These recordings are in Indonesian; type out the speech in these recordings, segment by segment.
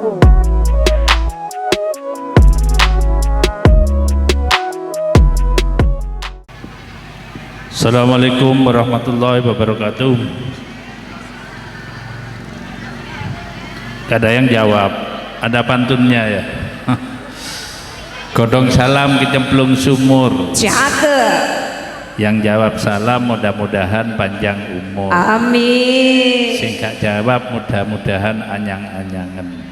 Assalamualaikum warahmatullahi wabarakatuh. Ada yang jawab, ada pantunnya ya. Godong salam kecemplung sumur. Yang jawab salam mudah-mudahan panjang umur. Amin. Sing gak jawab mudah-mudahan anyang-anyangan.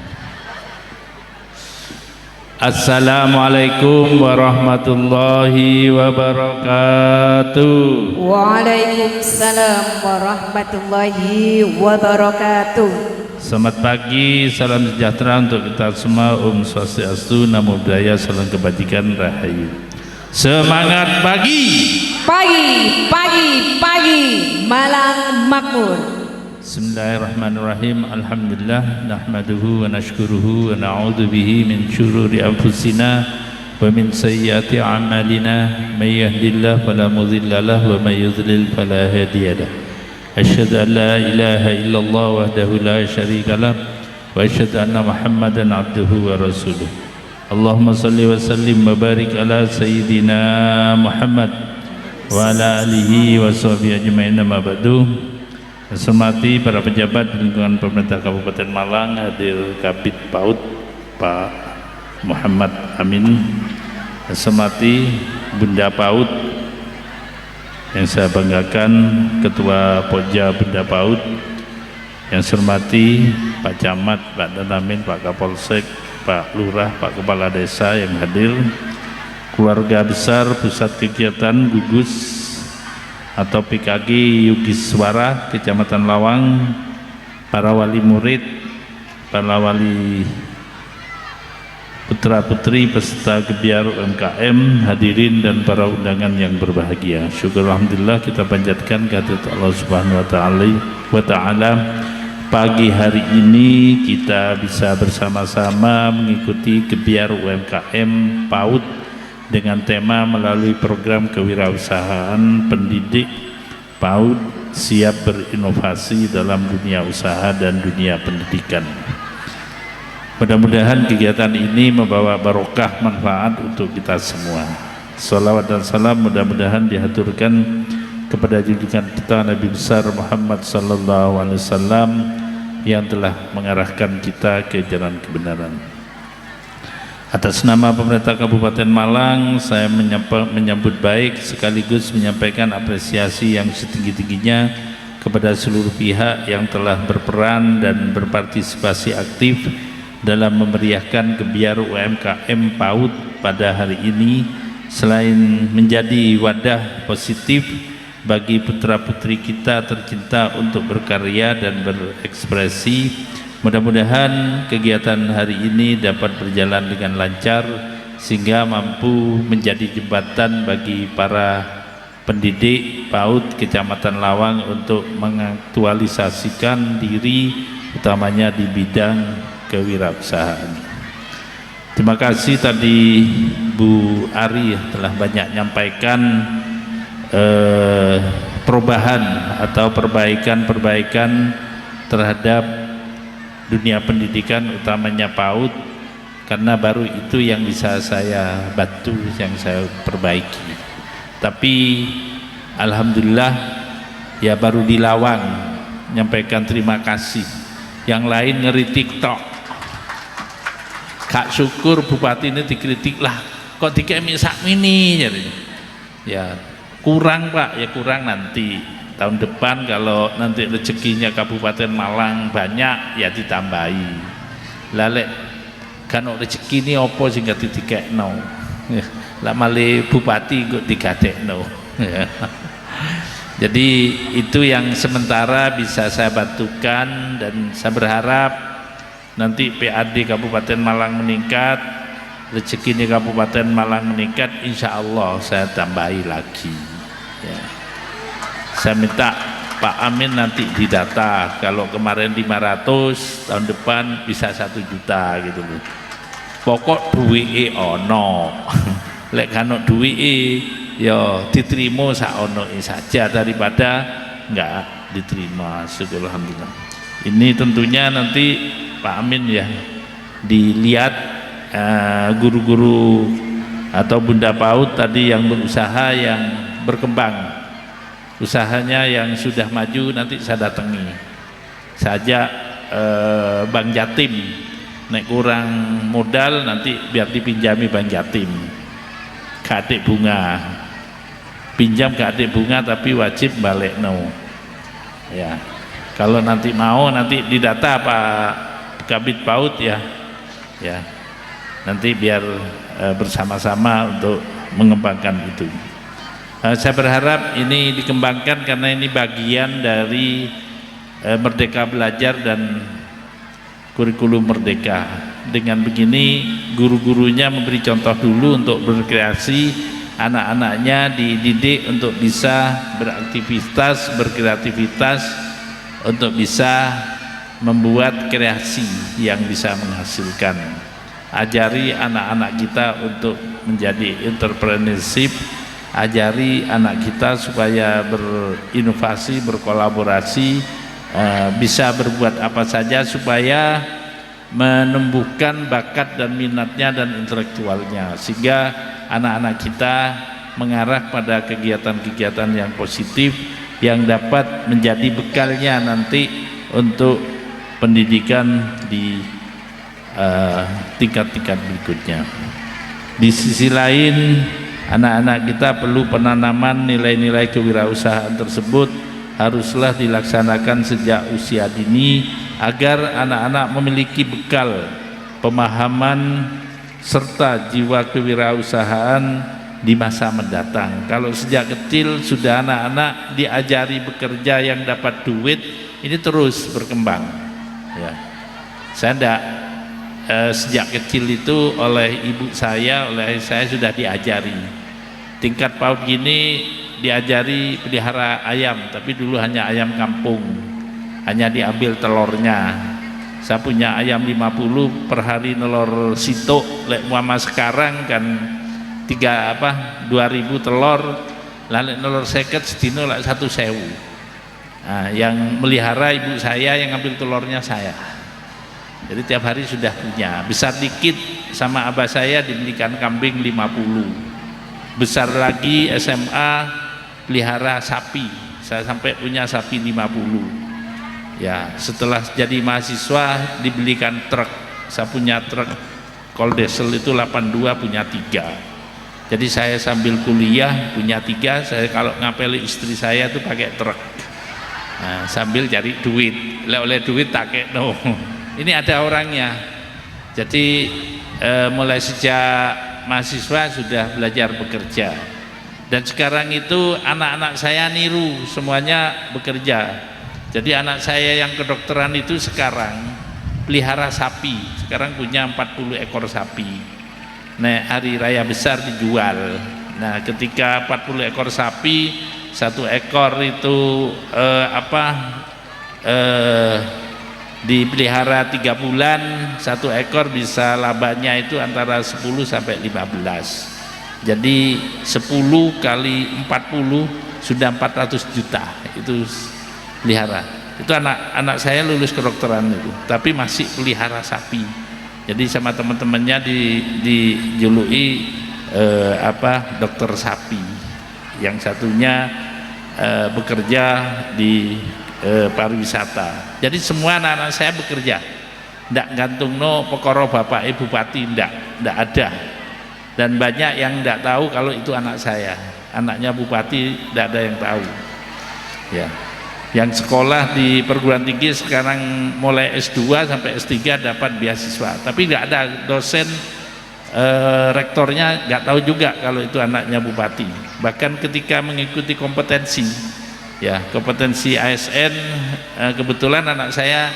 Assalamualaikum warahmatullahi wabarakatuh. Waalaikumsalam warahmatullahi wabarakatuh. Selamat pagi, salam sejahtera untuk kita semua. Om Swastiastu, Namo Buddhaya, salam kebajikan, rahayu. Semangat pagi. Pagi, Malang makmur. Bismillahirrahmanirrahim. Alhamdulillah nahmaduhu wa nashkuruhu wa na'udzu bihi min syururi anfusina wa min sayyiati a'malina. May yahdihillahu fala mudilla lahu wa may yudlil fala hadiya lahu. Asyhadu an la ilaha illallah wahdahu la syarika lah wa asyhadu anna Muhammadan abduhu wa rasuluh. Allahumma salli wa sallim wa barik ala sayyidina Muhammad wa ala alihi wa sahbihi ajma'in. Amma ba'du. Saya hormati para pejabat di lingkungan pemerintah Kabupaten Malang, hadir Kabid PAUD Pak Muhammad Amin. Saya hormati Bunda PAUD yang saya banggakan, Ketua Pokja Bunda PAUD. Yang saya hormati Pak Camat, Pak Danamin, Pak Kapolsek, Pak Lurah, Pak Kepala Desa yang hadir, keluarga besar Pusat Kegiatan Gugus atau PKG Yugiswara Kecamatan Lawang, para wali murid, para wali putra putri peserta Gebiar UMKM, hadirin dan para undangan yang berbahagia. Syukur alhamdulillah kita panjatkan kehadirat Allah Subhanahu wa taala. Pagi hari ini kita bisa bersama-sama mengikuti Gebiar UMKM PAUD dengan tema melalui program kewirausahaan pendidik PAUD siap berinovasi dalam dunia usaha dan dunia pendidikan. Mudah-mudahan kegiatan ini membawa barokah manfaat untuk kita semua. Salawat dan salam mudah-mudahan dihaturkan kepada junjungan kita Nabi besar Muhammad sallallahu alaihi wasallam yang telah mengarahkan kita ke jalan kebenaran. Atas nama pemerintah Kabupaten Malang, saya menyambut baik sekaligus menyampaikan apresiasi yang setinggi-tingginya kepada seluruh pihak yang telah berperan dan berpartisipasi aktif dalam memeriahkan Gebiar UMKM PAUD pada hari ini. Selain menjadi wadah positif bagi putra-putri kita tercinta untuk berkarya dan berekspresi, mudah-mudahan kegiatan hari ini dapat berjalan dengan lancar sehingga mampu menjadi jembatan bagi para pendidik PAUD Kecamatan Lawang untuk mengaktualisasikan diri utamanya di bidang kewirausahaan. Terima kasih tadi Bu Ari telah banyak menyampaikan perubahan atau perbaikan terhadap dunia pendidikan utamanya PAUD, karena baru itu yang bisa saya bantu, yang saya perbaiki. Tapi alhamdulillah ya baru di Lawang nyampaikan terima kasih, yang lain ngeri TikTok. Kak syukur bupati ini dikritik lah, kok dikemi sakmini ya kurang Pak, ya kurang nanti tahun depan kalau nanti rezekinya Kabupaten Malang banyak ya ditambahi. Lalek kan rezeki ini apa sing gak didikekno. Lah male bupati kok digadekno. Jadi itu yang sementara bisa saya bantukan, dan saya berharap nanti PAD Kabupaten Malang meningkat, rezeki ini Kabupaten Malang meningkat, insya Allah saya tambahi lagi ya. Saya minta Pak Amin nanti didata, kalau kemarin 500 tahun depan bisa 1 juta gitu loh. Pokok duwike ono. Lek kan duwike ya diterima sak onoke saja daripada enggak diterima. Syukur alhamdulillah. Ini tentunya nanti Pak Amin ya dilihat guru-guru atau Bunda PAUD tadi yang berusaha, yang berkembang usahanya, yang sudah maju, nanti saya datangi saja. Bank Jatim, nek kurang modal nanti biar dipinjami Bank Jatim ke adik bunga, pinjam ke adik bunga tapi wajib balik no ya. Kalau nanti mau, nanti didata Pak Kabid PAUD ya, nanti biar bersama-sama untuk mengembangkan itu. Saya berharap ini dikembangkan karena ini bagian dari Merdeka Belajar dan kurikulum Merdeka. Dengan begini guru-gurunya memberi contoh dulu untuk berkreasi, anak-anaknya dididik untuk bisa beraktivitas, berkreativitas, untuk bisa membuat kreasi yang bisa menghasilkan. Ajari anak-anak kita untuk menjadi entrepreneurship, ajari anak kita supaya berinovasi, berkolaborasi, bisa berbuat apa saja supaya menumbuhkan bakat dan minatnya dan intelektualnya, sehingga anak-anak kita mengarah pada kegiatan-kegiatan yang positif yang dapat menjadi bekalnya nanti untuk pendidikan di tingkat-tingkat berikutnya. Di sisi lain, anak-anak kita perlu penanaman nilai-nilai kewirausahaan tersebut haruslah dilaksanakan sejak usia dini agar anak-anak memiliki bekal pemahaman serta jiwa kewirausahaan di masa mendatang. Kalau sejak kecil sudah anak-anak diajari bekerja yang dapat duit, ini terus berkembang ya. Saya enggak sejak kecil itu oleh ibu saya, oleh saya sudah diajari. Tingkat PAUD gini diajari pelihara ayam, tapi dulu hanya ayam kampung, hanya diambil telurnya. Saya punya ayam 50 per hari, nelor sitok. Lek muama sekarang kan 2000 telur, lalu nelor seket sedino lek 1.000. Nah, yang melihara ibu saya, yang ambil telurnya saya. Jadi tiap hari sudah punya. Besar dikit sama abah saya dibelikan kambing 50. Besar lagi SMA pelihara sapi. Saya sampai punya sapi 50. Ya, setelah jadi mahasiswa dibelikan truk. Saya punya truk Koldersel itu 82, punya 3. Jadi saya sambil kuliah punya 3. Saya kalau ngapeli istri saya tuh pakai truk. Nah, sambil cari duit. Oleh duit tak no. Ini ada orangnya. Jadi mulai sejak mahasiswa sudah belajar bekerja. Dan sekarang itu anak-anak saya niru, semuanya bekerja. Jadi anak saya yang kedokteran itu sekarang pelihara sapi. Sekarang punya 40 ekor sapi. Nah, hari raya besar dijual. Nah, ketika 40 ekor sapi, 1 ekor itu dipelihara 3 bulan, 1 ekor bisa labanya itu antara 10 sampai 15. Jadi 10 kali 40 sudah 400 juta itu pelihara. Itu anak saya lulus kedokteran itu, tapi masih pelihara sapi. Jadi sama teman-temannya dijuluki dokter sapi. Yang satunya bekerja di pariwisata. Jadi semua anak-anak saya bekerja. Ndak gantung no pokoro bapak ibu bupati, ndak ada. Dan banyak yang ndak tahu kalau itu anak saya, anaknya bupati, ndak ada yang tahu. Ya, yang sekolah di perguruan tinggi sekarang mulai S2 sampai S3 dapat beasiswa, tapi nggak ada dosen, rektornya nggak tahu juga kalau itu anaknya bupati. Bahkan ketika mengikuti kompetensi, ya kompetensi ASN, kebetulan anak saya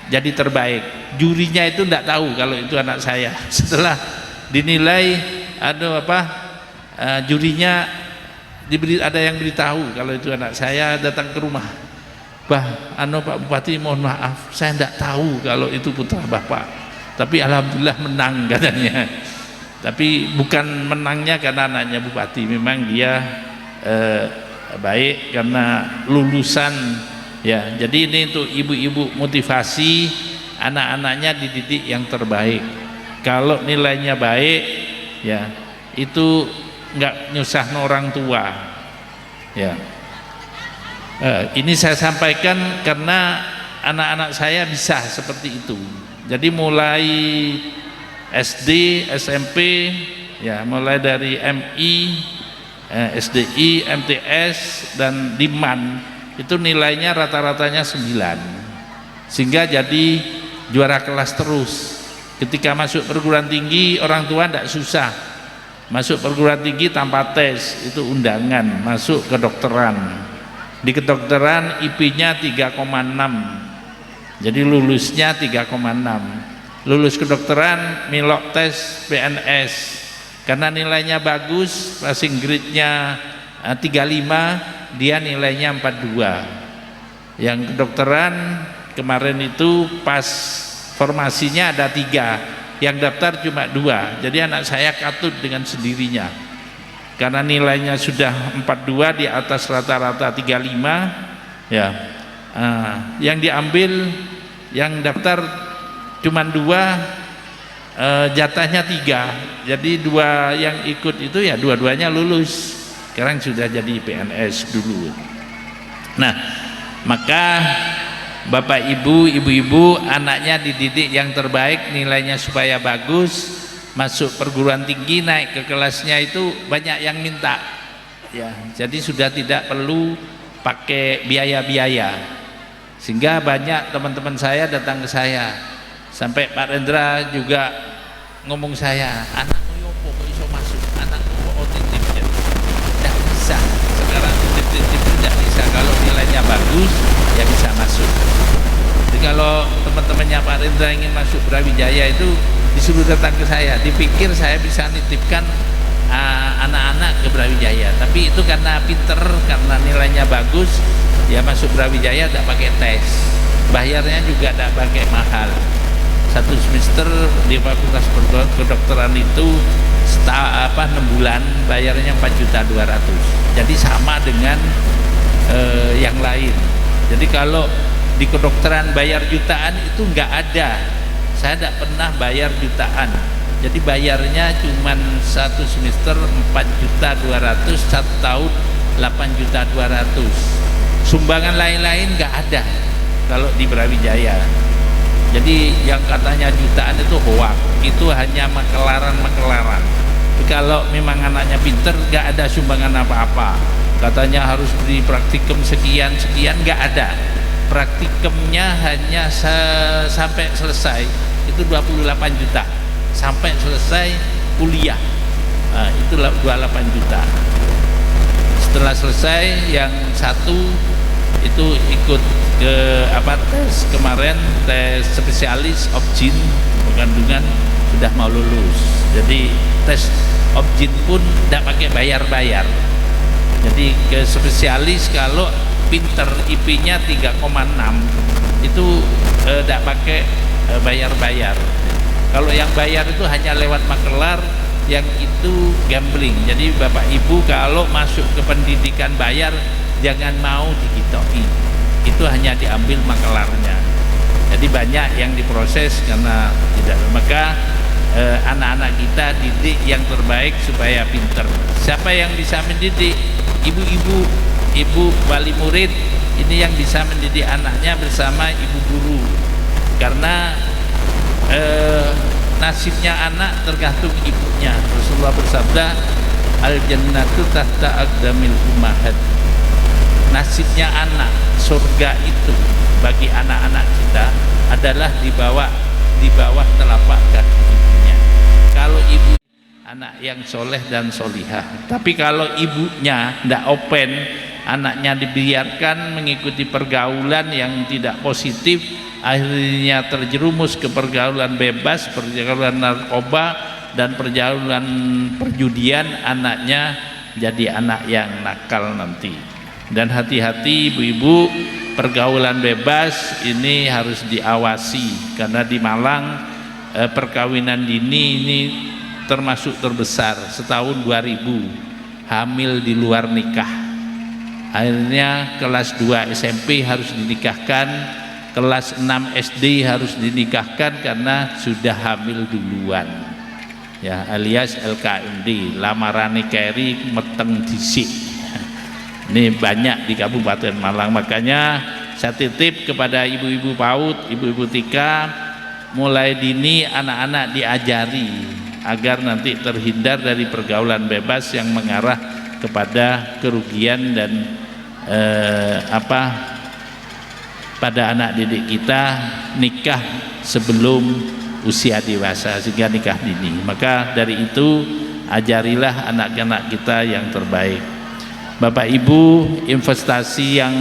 jadi terbaik. Jurinya itu nggak tahu kalau itu anak saya. Setelah dinilai jurinya ada yang beritahu kalau itu anak saya, datang ke rumah. Pak Bupati, mohon maaf, saya tidak tahu kalau itu putra Bapak, tapi alhamdulillah menang katanya. Tapi bukan menangnya karena anaknya bupati, memang dia baik karena lulusan ya. Jadi ini untuk ibu-ibu motivasi anak-anaknya dididik yang terbaik. Kalau nilainya baik, ya itu nggak nyusah orang tua. Ya, ini saya sampaikan karena anak-anak saya bisa seperti itu. Jadi mulai SD, SMP, ya mulai dari MI, SDI, MTS dan Diman itu nilainya rata-ratanya 9, sehingga jadi juara kelas terus. Ketika masuk perguruan tinggi, orang tua tidak susah. Masuk perguruan tinggi tanpa tes, itu undangan. Masuk kedokteran, di kedokteran IP-nya 3,6, jadi lulusnya 3,6. Lulus kedokteran milok tes PNS, karena nilainya bagus, passing grade-nya 35, dia nilainya 42. Yang kedokteran kemarin itu pas formasinya ada 3, yang daftar cuma 2, jadi anak saya katut dengan sendirinya karena nilainya sudah 42, di atas rata-rata 35, ya. Yang diambil, yang daftar cuma 2, jatahnya 3, jadi 2 yang ikut itu ya dua-duanya lulus, sekarang sudah jadi PNS dulu. Nah, maka Bapak Ibu, ibu-ibu, anaknya dididik yang terbaik, nilainya supaya bagus, masuk perguruan tinggi, naik ke kelasnya itu banyak yang minta, ya. Jadi sudah tidak perlu pakai biaya-biaya, sehingga banyak teman-teman saya datang ke saya. Sampai Pak Rendra juga ngomong saya, anakmu yopo kok iso masuk, anakmu kok otentik. Tidak bisa, sekarang otentik tidak bisa. Kalau nilainya bagus ya bisa masuk. Jadi kalau teman-temannya Pak Rendra ingin masuk Brawijaya itu disuruh datang ke saya, dipikir saya bisa nitipkan anak-anak ke Brawijaya, tapi itu karena pinter, karena nilainya bagus, ya masuk Brawijaya tidak pakai tes, bayarnya juga tidak pakai mahal. 1 semester di Fakultas Kedokteran itu 6 bulan bayarnya 4.200.000, jadi sama dengan yang lain. Jadi kalau di kedokteran bayar jutaan itu enggak ada, saya tidak pernah bayar jutaan, jadi bayarnya cuma 1 semester 4.200.000, 1 tahun 8.200.000. Sumbangan lain-lain enggak ada kalau di Brawijaya. Jadi yang katanya jutaan itu hoak, itu hanya makelaran-makelaran. Kalau memang anaknya pinter, nggak ada sumbangan apa-apa. Katanya harus beri praktikum sekian-sekian, nggak ada. Praktikumnya hanya sampai selesai itu 28 juta, sampai selesai kuliah, itu 28 juta. Setelah selesai, yang satu itu ikut ke tes kemarin, tes spesialis obgyn kandungan, sudah mau lulus. Jadi tes obgyn pun tidak pakai bayar-bayar. Jadi ke spesialis kalau pinter, IP-nya 3,6 itu tidak pakai bayar-bayar. Kalau yang bayar itu hanya lewat makelar, yang itu gambling. Jadi Bapak Ibu kalau masuk ke pendidikan bayar, jangan mau digitoki, itu hanya diambil makelarnya. Jadi banyak yang diproses karena tidak. Maka anak-anak kita didik yang terbaik supaya pinter. Siapa yang bisa mendidik? Ibu-ibu, ibu wali murid ini yang bisa mendidik anaknya bersama ibu guru, karena nasibnya anak tergantung ibunya. Rasulullah bersabda, al jannatu tahta aqdamil ummahat. Nasibnya anak, surga itu bagi anak-anak kita adalah di bawah telapak kaki ibunya. Kalau ibu anak yang soleh dan solihah, tapi kalau ibunya tidak open, anaknya dibiarkan mengikuti pergaulan yang tidak positif, akhirnya terjerumus ke pergaulan bebas, pergaulan narkoba dan pergaulan perjudian, anaknya jadi anak yang nakal nanti. Dan hati-hati ibu-ibu, pergaulan bebas ini harus diawasi, karena di Malang perkawinan dini ini termasuk terbesar, setahun 2.000 hamil di luar nikah. Akhirnya kelas 2 SMP harus dinikahkan, kelas 6 SD harus dinikahkan karena sudah hamil duluan, ya, alias LKMD, lamarane keri meteng disik. Ini banyak di Kabupaten Malang. Makanya saya titip kepada ibu-ibu PAUD, ibu-ibu TK, mulai dini anak-anak diajari agar nanti terhindar dari pergaulan bebas yang mengarah kepada kerugian dan pada anak didik kita, nikah sebelum usia dewasa sehingga nikah dini. Maka dari itu ajarilah anak-anak kita yang terbaik. Bapak Ibu, investasi yang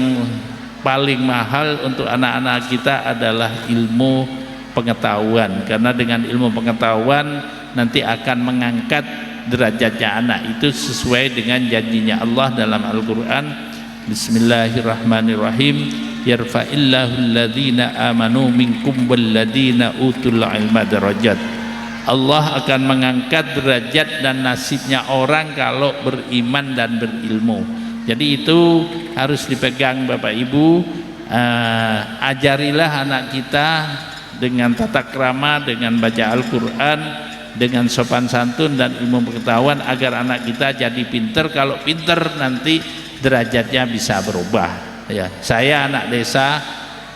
paling mahal untuk anak-anak kita adalah ilmu pengetahuan, karena dengan ilmu pengetahuan nanti akan mengangkat derajatnya anak itu sesuai dengan janjinya Allah dalam Al-Quran. Bismillahirrahmanirrahim. Yarfa'illahu alladhina amanu minkum walladhina utul ilma darajat. Allah akan mengangkat derajat dan nasibnya orang kalau beriman dan berilmu. Jadi itu harus dipegang Bapak Ibu. Ajarilah anak kita dengan tata krama, dengan baca Al-Quran, dengan sopan santun dan ilmu pengetahuan agar anak kita jadi pinter. Kalau pinter nanti derajatnya bisa berubah. Ya, saya anak desa,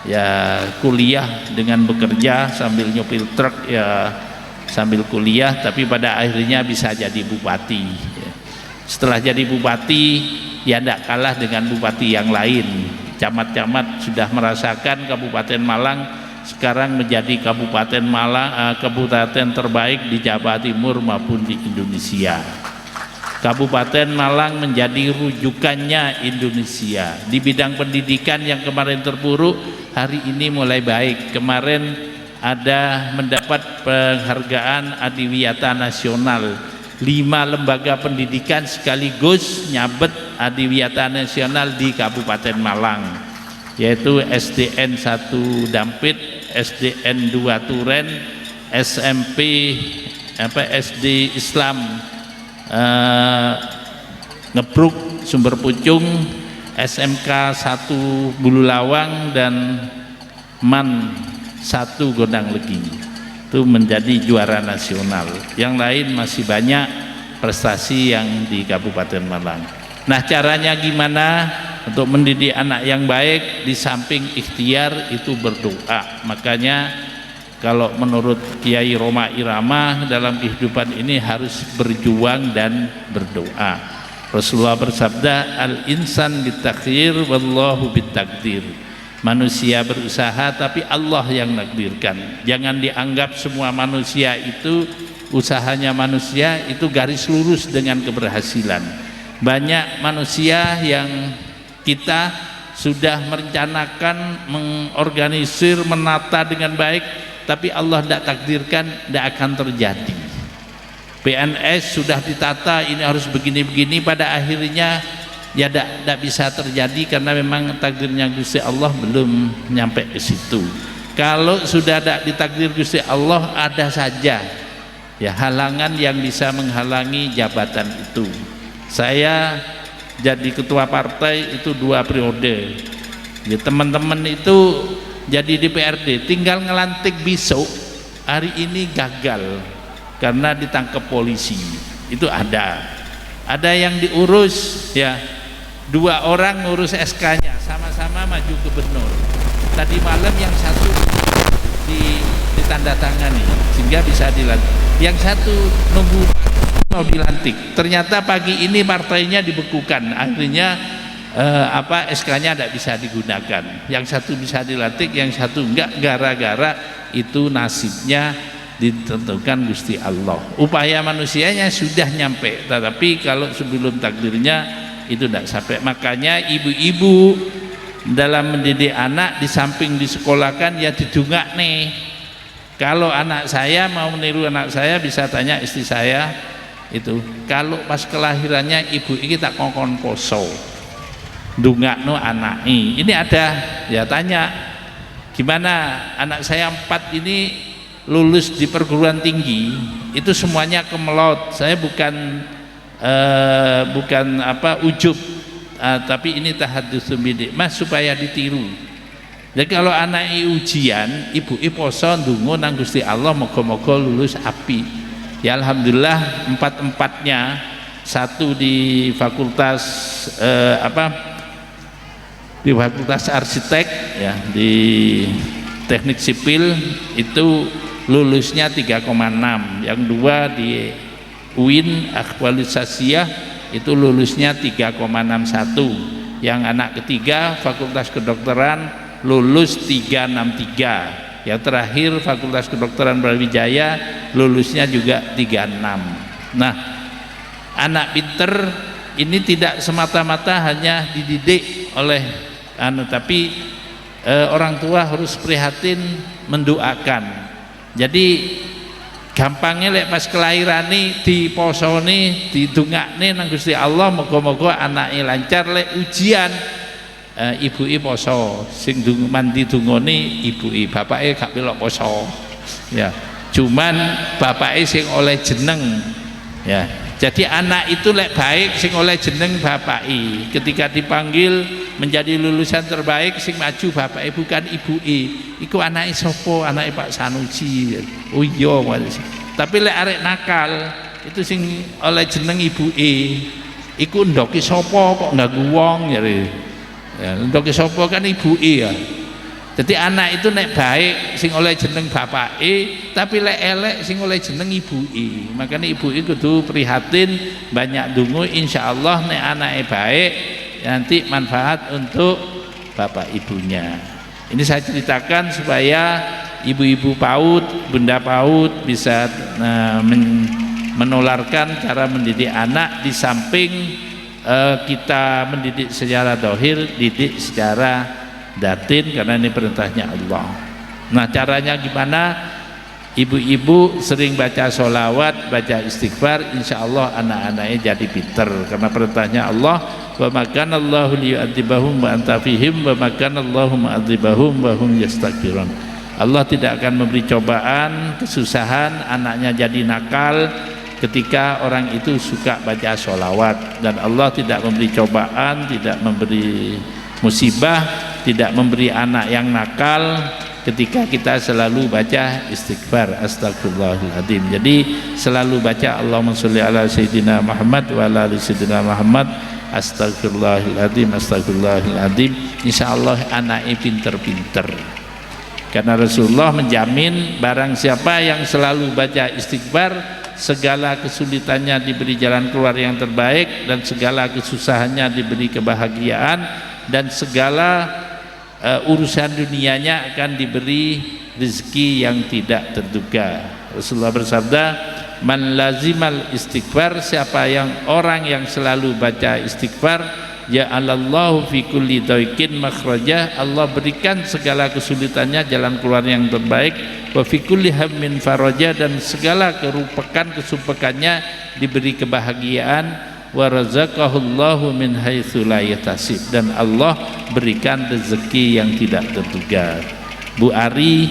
ya kuliah dengan bekerja sambil nyopir truk, ya sambil kuliah, tapi pada akhirnya bisa jadi bupati. Ya. Setelah jadi bupati, ya tidak kalah dengan bupati yang lain. Camat-camat sudah merasakan Kabupaten Malang sekarang menjadi Kabupaten Malang, kabupaten terbaik di Jawa Timur maupun di Indonesia. Kabupaten Malang menjadi rujukannya Indonesia. Di bidang pendidikan yang kemarin terpuruk, hari ini mulai baik. Kemarin ada mendapat penghargaan Adiwiyata Nasional. 5 lembaga pendidikan sekaligus nyabet Adiwiyata Nasional di Kabupaten Malang, yaitu SDN 1 Dampit, SDN 2 Turen, SMP SD Islam Ngebruk Sumber Pucung, SMK 1 Bululawang, dan MAN 1 Gondang Legi. Itu menjadi juara nasional. Yang lain masih banyak prestasi yang di Kabupaten Malang. Nah, caranya gimana untuk mendidik anak yang baik? Di samping ikhtiar itu berdoa. Makanya kalau menurut Kiai Roma Irama, dalam kehidupan ini harus berjuang dan berdoa. Rasulullah bersabda, al-insan bitakhir wallahu bitakdir. Manusia berusaha tapi Allah yang nakdirkan. Jangan dianggap semua manusia itu, usahanya manusia itu garis lurus dengan keberhasilan. Banyak manusia yang kita sudah merencanakan, mengorganisir, menata dengan baik, tapi Allah tidak takdirkan, tidak akan terjadi. PNS sudah ditata, ini harus begini-begini, pada akhirnya ya tidak bisa terjadi karena memang takdirnya Gusti Allah belum nyampe ke situ. Kalau sudah tidak ditakdir Gusti Allah, ada saja ya halangan yang bisa menghalangi jabatan itu. Saya jadi ketua partai itu 2 periode. Ya, teman-teman itu jadi DPRD tinggal ngelantik besok, hari ini gagal karena ditangkap polisi. Itu ada yang diurus, ya 2 orang ngurus SK-nya sama-sama maju gubernur. Tadi malam yang satu ditandatangani sehingga bisa dilantik, yang satu nunggu mau dilantik, ternyata pagi ini partainya dibekukan, akhirnya SK-nya tidak bisa digunakan. Yang satu bisa dilantik, yang satu enggak, gara-gara itu nasibnya ditentukan Gusti Allah. Upaya manusianya sudah nyampe, tetapi kalau sebelum takdirnya itu tidak sampai. Makanya ibu-ibu dalam mendidik anak, di samping disekolahkan ya didungak nih. Kalau anak saya mau meniru anak saya, bisa tanya istri saya itu, kalau pas kelahirannya ibu ini tak kongkon poso dungakno anaknya, ini ada, ya tanya gimana anak saya 4 ini lulus di perguruan tinggi, itu semuanya kemelot. Saya bukan ujub, tapi ini tahaddutsum bidik, Mas, supaya ditiru. Jadi kalau anak ujian, ibu poso ndonga nang Gusti Allah moga-moga lulus api. Ya alhamdulillah empat-empatnya, satu di fakultas di fakultas arsitek ya, di teknik sipil itu lulusnya 3,6, yang dua di UIN aktualisasiah itu lulusnya 3,61, yang anak ketiga fakultas kedokteran lulus 363, yang terakhir fakultas kedokteran Brawijaya lulusnya juga 36. Nah, anak pinter ini tidak semata-mata hanya dididik oleh tapi orang tua harus prihatin mendoakan. Jadi gampangnya lek pas kelahiran nih diposoni didungakne nang Gusti Allah moga-moga anake lancar. Lek ujian ibuke poso sing mandi dungane ibuke, bapake gak melok poso ya, cuman bapake sing oleh jeneng ya. Jadi anak itu lek baik sing oleh jeneng bapake, ketika dipanggil menjadi lulusan terbaik sing maju bapake bukan ibuke. Iku anake sapa? Anake Pak Sanusi. Oh iya, tapi lek arek nakal itu sing oleh jeneng ibuke, iku ndoki sapa kok ganggu wong jare. Ya, untuk sapa kan ibuke ya. Jadi anak itu nek baik sing oleh jeneng bapake, tapi lek elek sing oleh jeneng ibuke. Makanya ibuke kudu prihatin, banyak donga insyaallah nek anake baik nanti manfaat untuk bapak ibunya. Ini saya ceritakan supaya ibu-ibu PAUD, bunda PAUD bisa menularkan cara mendidik anak di samping kita mendidik secara dohir, didik secara datin karena ini perintahnya Allah. Nah, caranya gimana? Ibu-ibu sering baca sholawat, baca istighfar, insya Allah anak-anaknya jadi pinter karena perintahnya Allah, wa makana Allahu liyu'adzibahum wa anta fihim wa makana Allahu mu'adzibahum wa hum yastaghfirun. Allah tidak akan memberi cobaan, kesusahan anaknya jadi nakal ketika orang itu suka baca sholawat, dan Allah tidak memberi cobaan, tidak memberi musibah, tidak memberi anak yang nakal ketika kita selalu baca istighfar, astagfirullahaladzim. Jadi selalu baca Allahumma sholli ala sayyidina Muhammad wa ala ali sayyidina Muhammad, astagfirullahaladzim, astagfirullahaladzim. Insyaallah anaknya pinter-pinter karena Rasulullah menjamin barang siapa yang selalu baca istighfar, segala kesulitannya diberi jalan keluar yang terbaik, dan segala kesusahannya diberi kebahagiaan, dan segala urusan dunianya akan diberi rezeki yang tidak terduga. Rasulullah bersabda, man lazimal istighfar, siapa yang orang yang selalu baca istighfar, ja'alallahu fi kulli dhaiqin makhraja, Allah berikan segala kesulitannya jalan keluar yang terbaik, wa fi kulli hammin faraja, dan segala kesumpakannya diberi kebahagiaan, wa razaqahullahu min haitsu la yahtasib, dan Allah berikan rezeki yang tidak terduga. Bu Ari,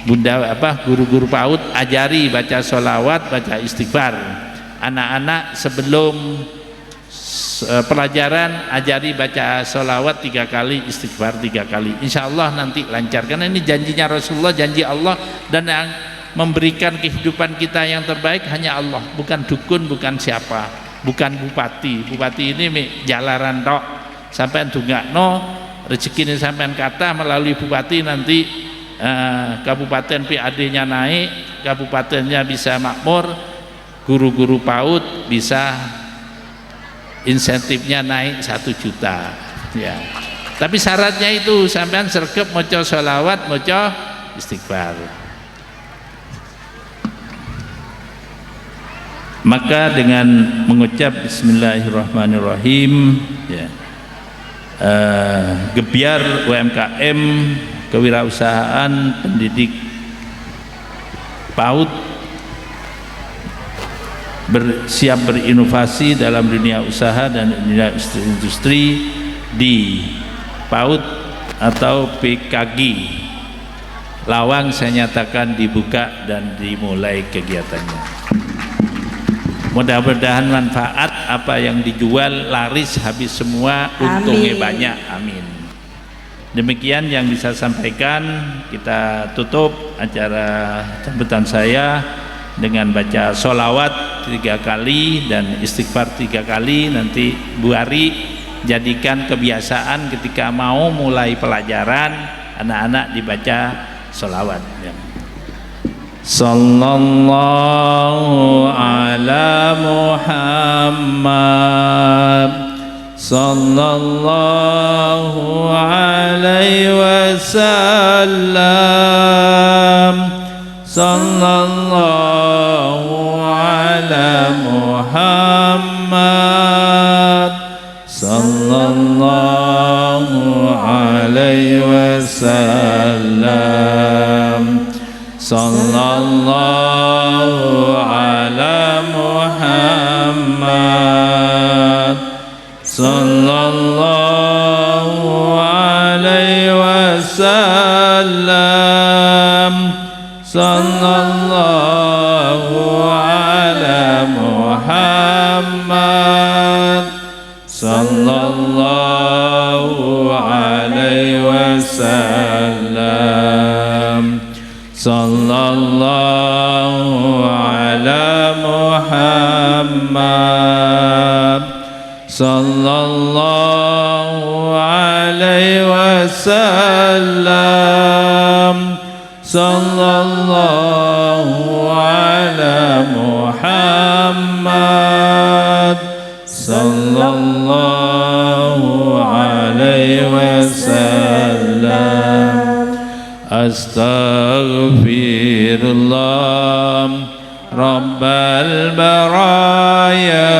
bunda guru-guru PAUD ajari baca sholawat, baca istighfar. Anak-anak sebelum pelajaran ajari baca sholawat 3 kali, istighfar 3 kali. Insya Allah nanti lancar karena ini janjinya Rasulullah, janji Allah, dan yang memberikan kehidupan kita yang terbaik hanya Allah, bukan dukun, bukan siapa, bukan bupati. Bupati ini jalaran tok, sampai ndongakno rezeki ini sampai kata melalui bupati nanti kabupaten PAD-nya naik, kabupatennya bisa makmur, guru-guru PAUD bisa insentifnya naik 1 juta ya. Tapi syaratnya itu sampean sergep maca sholawat, maca istighfar. Maka dengan mengucap bismillahirrahmanirrahim ya, gebiar UMKM, kewirausahaan, pendidik PAUD siap berinovasi dalam dunia usaha dan dunia industri di PAUD atau PKG Lawang, saya nyatakan dibuka dan dimulai kegiatannya. Mudah-mudahan manfaat, apa yang dijual laris habis semua, untungnya banyak, amin. Demikian yang bisa sampaikan. Kita tutup acara sambutan saya dengan baca sholawat 3 kali dan istighfar 3 kali. Nanti Bu Ari jadikan kebiasaan ketika mau mulai pelajaran anak-anak dibaca sholawat ya. Sallallahu ala Muhammad sallallahu alaihi wasallam sallallahu ala Muhammad sallallahu alaihi wasallam sallallahu ala Muhammad sallallahu alaihi wasallam sallallahu ala Muhammad sallallahu alaihi wasallam sallallahu ala Muhammad sallallahu alaihi wasallam sallallahu ala Muhammad sallallahu alaihi wasallam. Astaghfirullah Rabbal baraya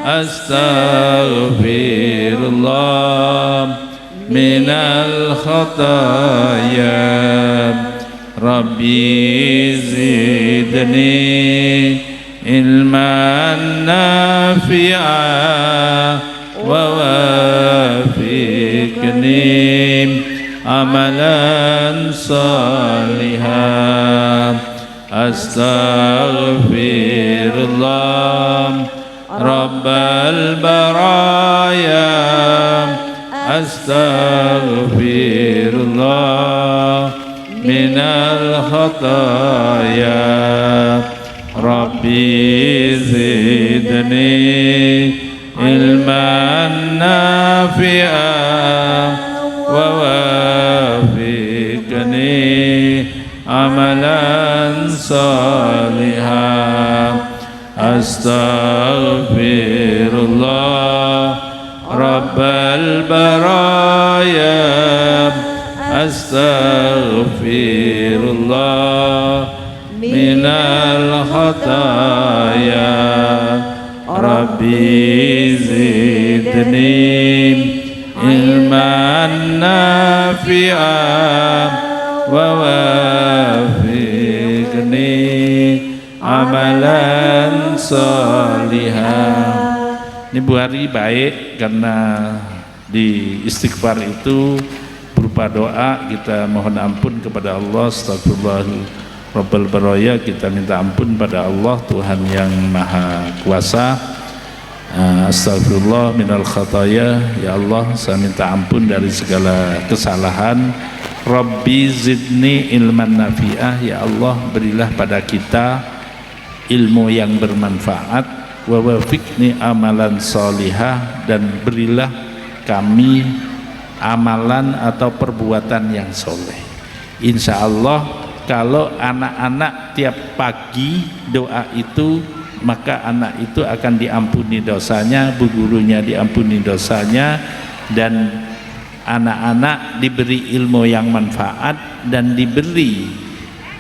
astaghfirullah minal khataya Rabbi zidni ilman nafi'a wa wafiqni amalan salihan. Astaghfirullah Rabbal baraya astaghfirullah minal khataya Rabbi zidni ilman nafi'a wa wafiqni amalan salihan. Astaghfirullah Rabbal baraya astaghfirullah minal khataya Rabbi zidni ilman nafi'a wa wafiqni amalan salihan. Ini Bu Hari baik karena di istighfar itu berupa doa, kita mohon ampun kepada Allah. Astagfirullah Rabbal baraya, kita minta ampun pada Allah Tuhan yang Maha Kuasa. Astagfirullah minal khataya, ya Allah saya minta ampun dari segala kesalahan. Rabbi zidni ilman nafi'ah, ya Allah berilah pada kita ilmu yang bermanfaat, wa wafiqni amalan solihah, dan berilah kami amalan atau perbuatan yang soleh. Insya Allah kalau anak-anak tiap pagi doa itu, maka anak itu akan diampuni dosanya, bu gurunya diampuni dosanya, dan anak-anak diberi ilmu yang manfaat dan diberi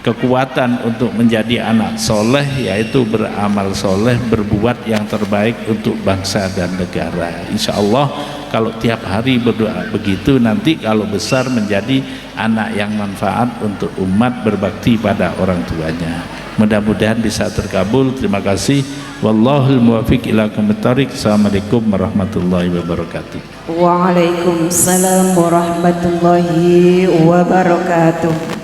kekuatan untuk menjadi anak soleh, yaitu beramal soleh, berbuat yang terbaik untuk bangsa dan negara. Insya Allah kalau tiap hari berdoa begitu, nanti kalau besar menjadi anak yang manfaat untuk umat, berbakti pada orang tuanya. Mudah-mudahan bisa terkabul. Terima kasih. Wallahul muwaffiq ila aqwamit thoriq. Assalamualaikum warahmatullahi wabarakatuh. Waalaikumsalam warahmatullahi wabarakatuh.